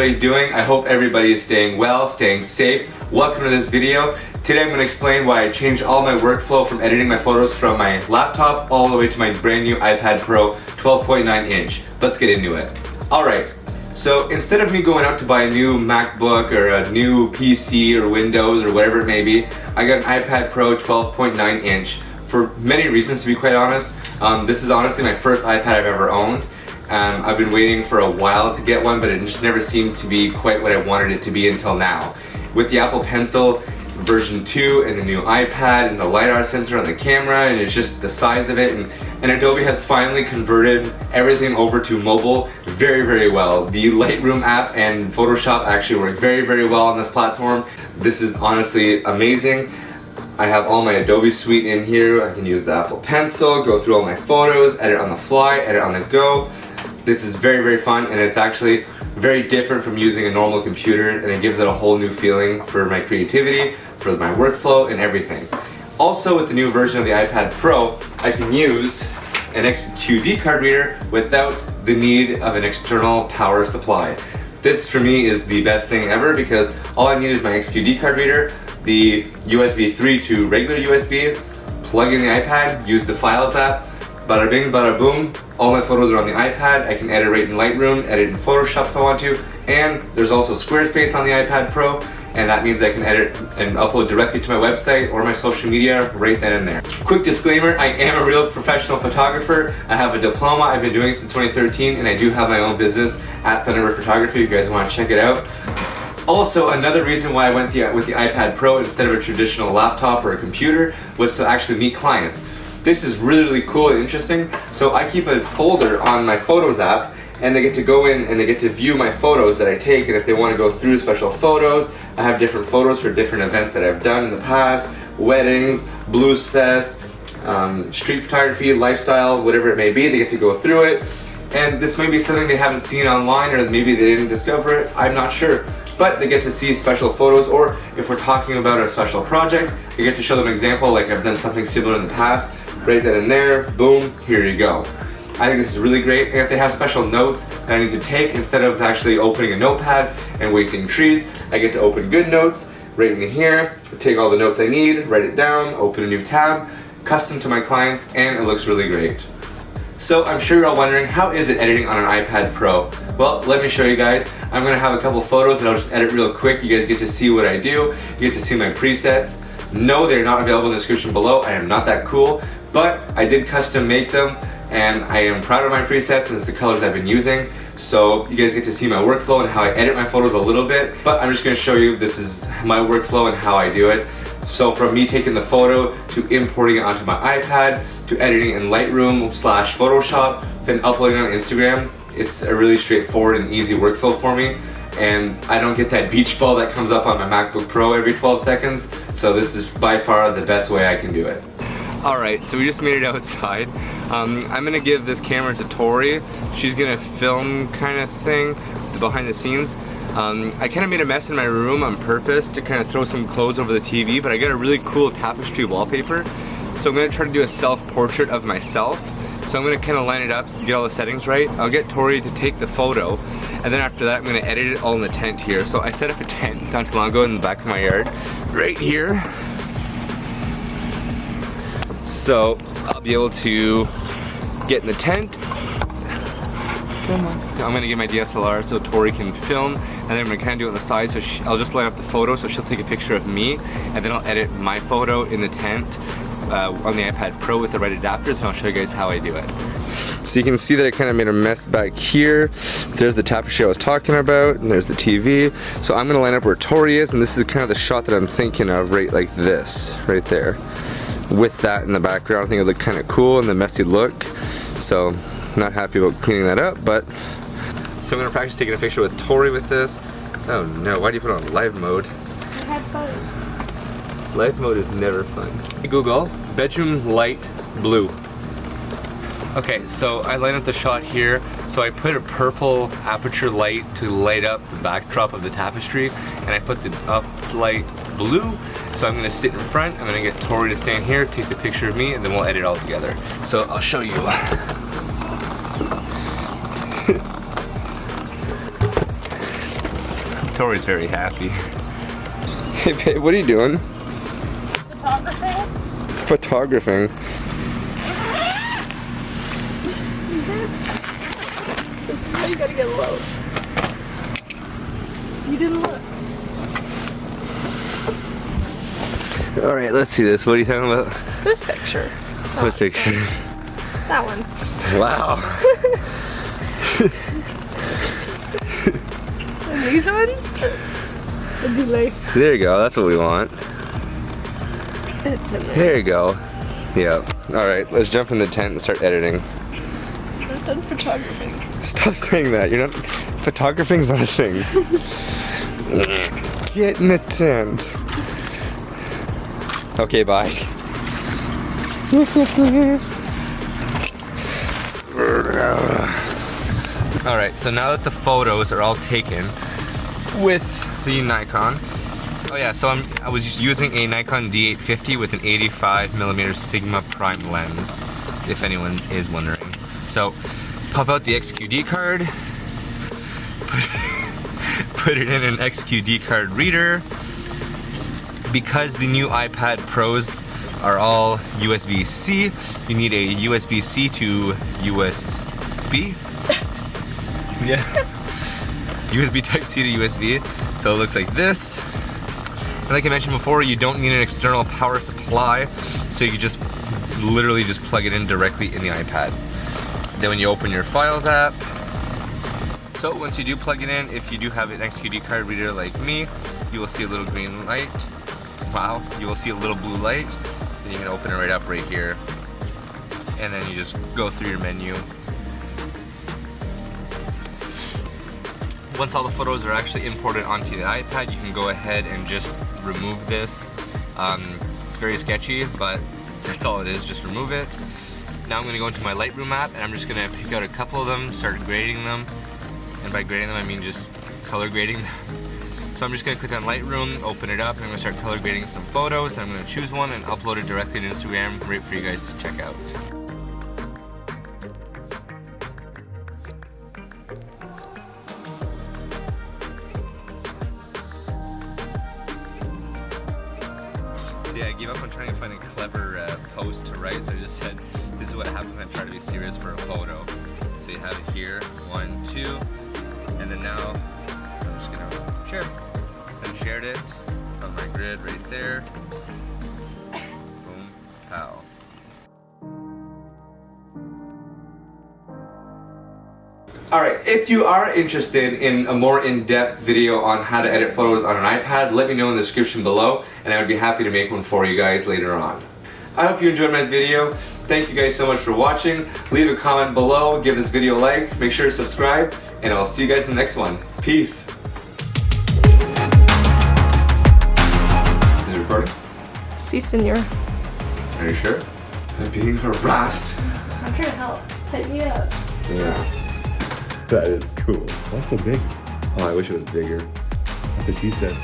everybody doing? I hope everybody is staying well, staying safe. Welcome to this video. Today I'm going to explain why I changed all my workflow from editing my photos from my laptop all the way to my brand new iPad Pro 12.9 inch. Let's get into it. Alright, so instead of me going out to buy a new MacBook or a new PC or Windows or whatever it may be, I got an iPad Pro 12.9 inch for many reasons, to be quite honest. This is honestly my first iPad I've ever owned. I've been waiting for a while to get one, but it just never seemed to be quite what I wanted it to be until now. With the Apple Pencil version 2 and the new iPad and the LiDAR sensor on the camera, and it's just the size of it, and Adobe has finally converted everything over to mobile very, very well. The Lightroom app and Photoshop actually work very, very well on this platform. This is honestly amazing. I have all my Adobe suite in here. I can use the Apple Pencil, go through all my photos, edit on the fly, edit on the go. This is very, very fun, and it's actually very different from using a normal computer, and it gives it a whole new feeling for my creativity, for my workflow, and everything. Also, with the new version of the iPad Pro, I can use an XQD card reader without the need of an external power supply. This, for me, is the best thing ever because all I need is my XQD card reader, the USB 3 to regular USB, plug in the iPad, use the Files app, bada bing, bada boom, all my photos are on the iPad. I can edit right in Lightroom, edit in Photoshop if I want to, and there's also Squarespace on the iPad Pro, and that means I can edit and upload directly to my website or my social media right then and there. Quick disclaimer, I am a real professional photographer. I have a diploma I've been doing since 2013, and I do have my own business at Thunderbird Photography if you guys want to check it out. Also, another reason why I went with the iPad Pro instead of a traditional laptop or a computer was to actually meet clients. This is really, really cool and interesting. So I keep a folder on my Photos app, and they get to go in and they get to view my photos that I take, and if they want to go through special photos, I have different photos for different events that I've done in the past, weddings, blues fest, street photography, lifestyle, whatever it may be. They get to go through it, and this may be something they haven't seen online, or maybe they didn't discover it, I'm not sure. But they get to see special photos, or if we're talking about a special project, I get to show them an example, like I've done something similar in the past, right then and there, boom, here you go. I think this is really great, and if they have special notes that I need to take, instead of actually opening a notepad and wasting trees, I get to open good notes right in here, take all the notes I need, write it down, open a new tab, custom to my clients, and it looks really great. So I'm sure you're all wondering, how is it editing on an iPad Pro? Well, let me show you guys. I'm gonna have a couple photos that I'll just edit real quick. You guys get to see what I do. You get to see my presets. No, they're not available in the description below. I am not that cool, but I did custom make them, and I am proud of my presets, and it's the colors I've been using. So you guys get to see my workflow and how I edit my photos a little bit, but I'm just gonna show you this is my workflow and how I do it. So from me taking the photo, to importing it onto my iPad, to editing in Lightroom / Photoshop, then uploading it on Instagram, it's a really straightforward and easy workflow for me. And I don't get that beach ball that comes up on my MacBook Pro every 12 seconds, so this is by far the best way I can do it. Alright, so we just made it outside. I'm gonna give this camera to Tori. She's gonna film kind of thing, the behind the scenes. I kind of made a mess in my room on purpose to kind of throw some clothes over the TV, but I got a really cool tapestry wallpaper. So I'm gonna try to do a self-portrait of myself. So I'm gonna kind of line it up, get all the settings right. I'll get Tori to take the photo, and then after that I'm gonna edit it all in the tent here. So I set up a tent not too long ago in the back of my yard, right here. So I'll be able to get in the tent. Come on. I'm gonna get my DSLR so Tori can film, and then I'm gonna kind of do it on the side. So I'll just line up the photo, so she'll take a picture of me, and then I'll edit my photo in the tent on the iPad Pro with the right adapters, and I'll show you guys how I do it. So you can see that I kind of made a mess back here. There's the tapestry I was talking about, and there's the TV. So I'm gonna line up where Tori is, and this is kind of the shot that I'm thinking of, right like this, right there. With that in the background, I think it would look kind of cool and the messy look. So not happy about cleaning that up, but so I'm gonna practice taking a picture with Tori with this. Oh no, why do you put it on live mode? I had fun. Live mode is never fun. Google bedroom light blue. Okay, so I line up the shot here. So I put a purple aperture light to light up the backdrop of the tapestry, and I put the up light blue. So I'm gonna sit in front, I'm gonna get Tori to stand here, take the picture of me, and then we'll edit all together. So I'll show you. Tori's very happy. Hey babe, what are you doing? Photographing? Photographing. This is how you gotta get low. You didn't look. Alright, let's see this. What are you talking about? This picture. What picture? That one. Wow. And these ones? The delay. There you go. That's what we want. It's in there. There you go. Yep. Alright, let's jump in the tent and start editing. I've done photographing. Stop saying that. You're not. Photographing's not a thing. Get in the tent. Okay, bye. Alright, so now that the photos are all taken with the Nikon. Oh yeah, so I was just using a Nikon D850 with an 85mm Sigma prime lens, if anyone is wondering. So, pop out the XQD card, put it in an XQD card reader. Because the new iPad Pros are all USB-C, you need a USB-C to USB. Yeah. USB Type-C to USB. So it looks like this. And like I mentioned before, you don't need an external power supply, so you just literally just plug it in directly in the iPad. Then when you open your Files app, so once you do plug it in, if you do have an XQD card reader like me, you will see a little green light. Wow, you will see a little blue light. Then you can open it right up right here. And then you just go through your menu. Once all the photos are actually imported onto the iPad, you can go ahead and just remove this. It's very sketchy, but that's all it is, just remove it. Now I'm gonna go into my Lightroom app and I'm just gonna pick out a couple of them, start grading them. And by grading them, I mean just color grading them. So I'm just gonna click on Lightroom, open it up, and I'm gonna start color grading some photos. And I'm gonna choose one and upload it directly to Instagram, right for you guys to check out. So yeah, I gave up on trying to find a clever post to write, so I just said, this is what happens when I try to be serious for a photo. So you have it here, 1, 2, and then now I'm just gonna share. So I shared it, it's on my grid right there. Boom, pow. Alright, if you are interested in a more in-depth video on how to edit photos on an iPad, let me know in the description below, and I would be happy to make one for you guys later on. I hope you enjoyed my video. Thank you guys so much for watching. Leave a comment below, give this video a like, make sure to subscribe, and I'll see you guys in the next one. Peace. Is it recording? Si, senor. Are you sure? I'm being harassed. I'm trying to help. Hit me up. Yeah. That is cool. That's so big. Oh, I wish it was bigger. That's what she said.